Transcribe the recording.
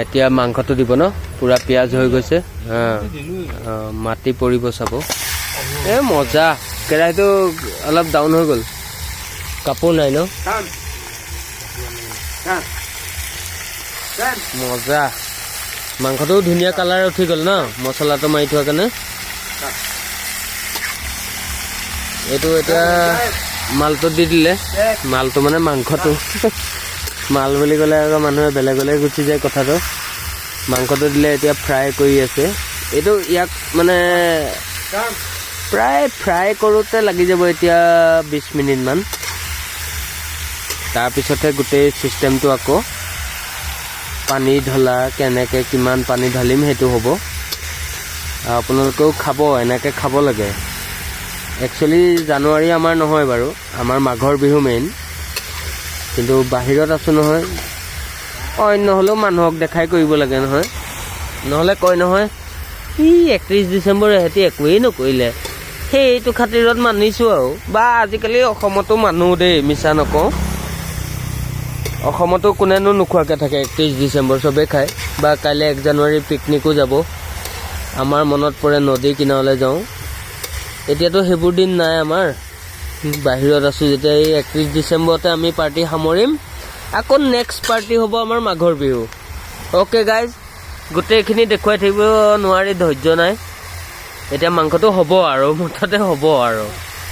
এতিয়া মাংসটো দিব ন পুৰা পিঁয়াজ হৈ গৈছে মাটি পৰিব চাব মজা কেৰাহীটো অলপ ডাউন হৈ গ'ল কাপোৰ নাই ন মজা মাংসটো ধুনীয়া কালাৰ উঠি গ'ল ন মছলাটো মাৰি থোৱাৰ কাৰণে এইটো এতিয়া মালটো দি দিলে মালটো মানে মাংসটো মাল বুলি ক'লে আকৌ মানুহে বেলেগলৈ গুচি যায় কথাটো মাংসটো দিলে এতিয়া ফ্ৰাই কৰি আছে এইটো ইয়াক মানে প্ৰায় ফ্ৰাই কৰোঁতে লাগি যাব এতিয়া 20 মিনিটমান তাৰপিছতহে গোটেই চিষ্টেমটো আকৌ পানী ঢলা কেনেকৈ কিমান পানী ঢালিম সেইটো হ'ব আপোনালোকেও খাব এনেকৈ খাব লাগে একচুৱেলি জানুৱাৰী আমাৰ নহয় বাৰু আমাৰ মাঘৰ বিহু মেইন কিন্তু বাহিৰত আছোঁ নহয় অন্য হ'লেও মানুহক দেখাই কৰিব লাগে নহয় নহ'লে কয় নহয় ই 31 ডিচেম্বৰ এহেঁতি একোৱেই নকৰিলে সেইটো খাতিৰত মানিছোঁ আৰু বা আজিকালি অসমতো মানুহ দেই মিছা নকওঁ অসমতো কোনেনো নোখোৱাকৈ থাকে 31 ডিচেম্বৰ চবেই খায় বা কাইলৈ 1 জানুৱাৰী পিকনিকো যাব আমাৰ মনত পৰে নদী কিনাৰলৈ যাওঁ এতিয়াতো সেইবোৰ দিন নাই আমাৰ বাহিৰত আছোঁ যেতিয়া এই 31 ডিচেম্বৰতে আমি পাৰ্টি সামৰিম আকৌ নেক্সট পাৰ্টি হ'ব আমাৰ মাঘৰ বিহু অ'কে গাইজ গোটেইখিনি দেখুৱাই থাকিব নোৱাৰি ধৈৰ্য নাই এতিয়া মাংসটো হ'ব আৰু মুঠতে হ'ব আৰু